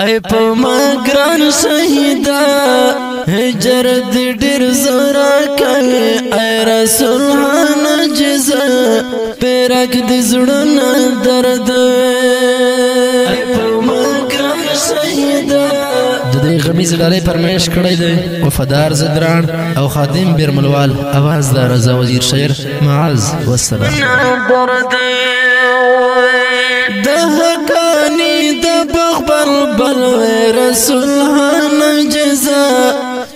ای په ما ګران شهیدا هجر دې ډېر زورا کوي ای رسول نجزا پیرک دې زړونه درد ای په ما ګران شهیدا د دې غمیز ډالۍ فرمایش کړی دی وفادار زدران او خادم بیرملوال اواز د رضا وزیر شعر معاذ والسلام د حقانی د بغبل بل رسول نجزا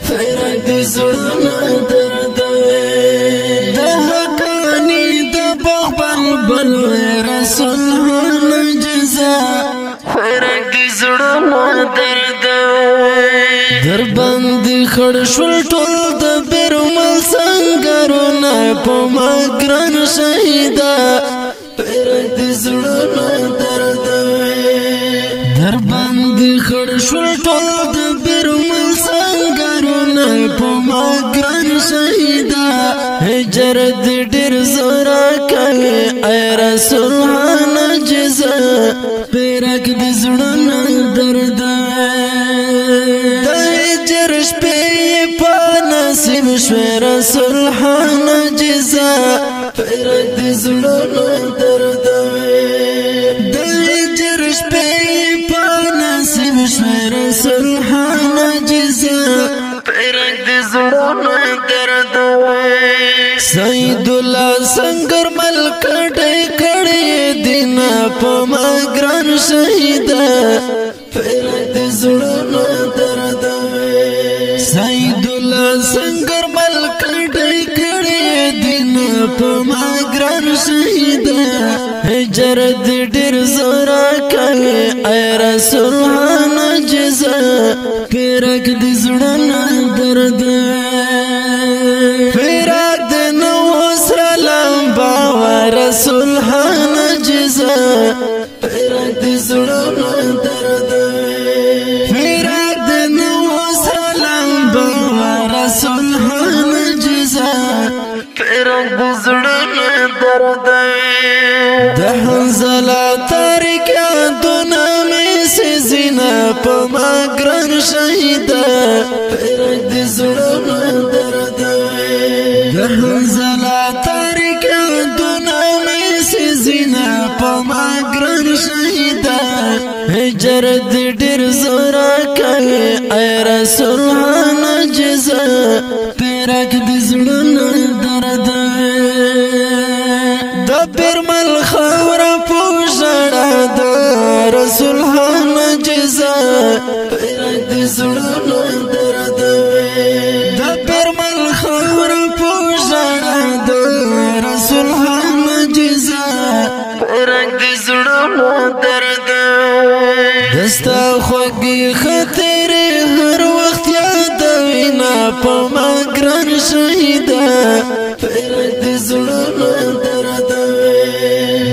فرق دې زړونه درد د حقانی د بغبل بل رسول نجزا فرق دې زړونه درد در باندې خړ شول ټول د بیرمل سنگرونه په ما ګران شهیدا فرق دې زړونه درد در باندې خړ شول ټول د بیرمل سنگرونه په ما ګران شهیدا هجر دې ډېر زورا کوي ای رسول نجزا فرق دې زړونه درد نصیب شوی رسول نجزا فرق دې زړونه درد د هجر شپې په نصیب شوی رسول نجزا فرق دې زړونه درد سید الله سنگر ملک ډې کړې دین په ما ګران شهیدا فرق دې زړونه درد سید الله سنگر ملک ډې کړې دین په ما ګران شهیدا هجر دې ډېر زورا کوي ای رسول نجزا فرق دې زړونه درد فرق دې نو سره لمبا رسول نجزا فرق دې زړونه درد رسول نجزا فرق دې زړونه درد د حنزله تاریک یادونه مې سيزينه په ما ګران شهیدا فرق دې زړونه درد د حنزله تاریک یادونه مې سيزينه په ما ګران شهیدا هجر دې ډېر زورا کوي ای رسول نجزا فرق دې زړونه درد د بیرمل خاوره په ژړا د رسول نجزا فرق دې زړونه درد د بیرمل خاوره په ژړا د رسول نجزا فرق دې زړونه درد دستا خوږی خطر هر وخت یادوینا په ما ګران شهیدا فرق دې زړونه درد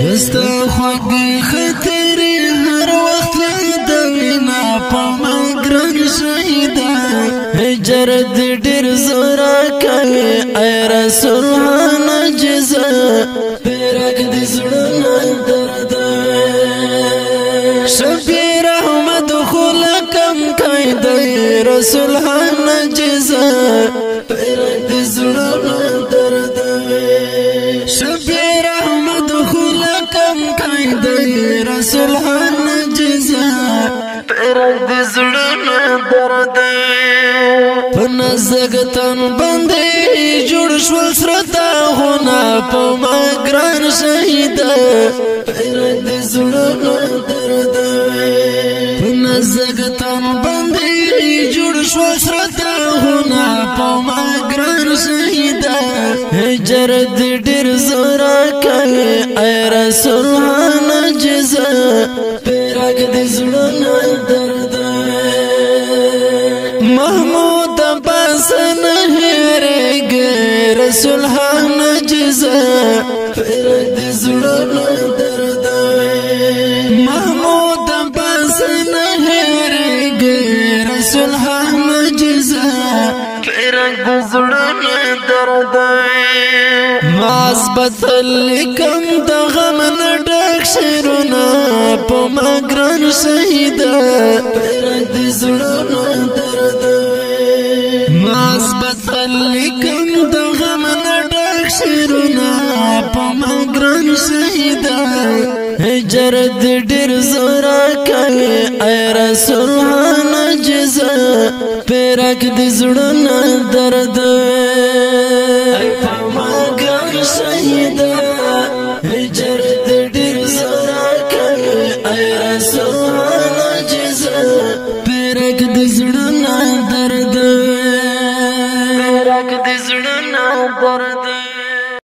دستا خوږی خطر هر وخت یادوینا په ما ګران شهیدا هجر دې ډېر زورا کوي ای رسول نجزا فرق دې زړونه درد شبیر احمد خلکم قیدی رسول نجزا فرق دې زړونه درد شبیر احمد خلکم قیدی رسول نجزا فرق دې زړونه درد په نزګتن باندې جوړ شول سرتا هونه په ما ګران شهیدا فرق دې زړونه درد په نزګتن باندې جوړ شول سرتا هونه په ما ګران شهیدا هجر دې ډېر زورا کوي ای رسول نجزا فرق دې زړونه درد محمود عباس نه هېرېږي رسول نجزا فرق دې زړونه درد محمود عباس نه هېرېږي رسول نجزا فرق دې زړونه درد معزبت لیکم د غم نه ډک شعرونه په ما ګران شهیدا د زړونو درد مثبت لیکم د غم نه ډک شعرونه په ما ګران شهیدا هجر د ډېر زورا کوي ای رسول نجزه پیرک د زړونو درد په ما ګران شهیدا هجر د ډېر زورا کوي ای رسول نجزه پیرک د زړونو درد پیرک د زړونو درد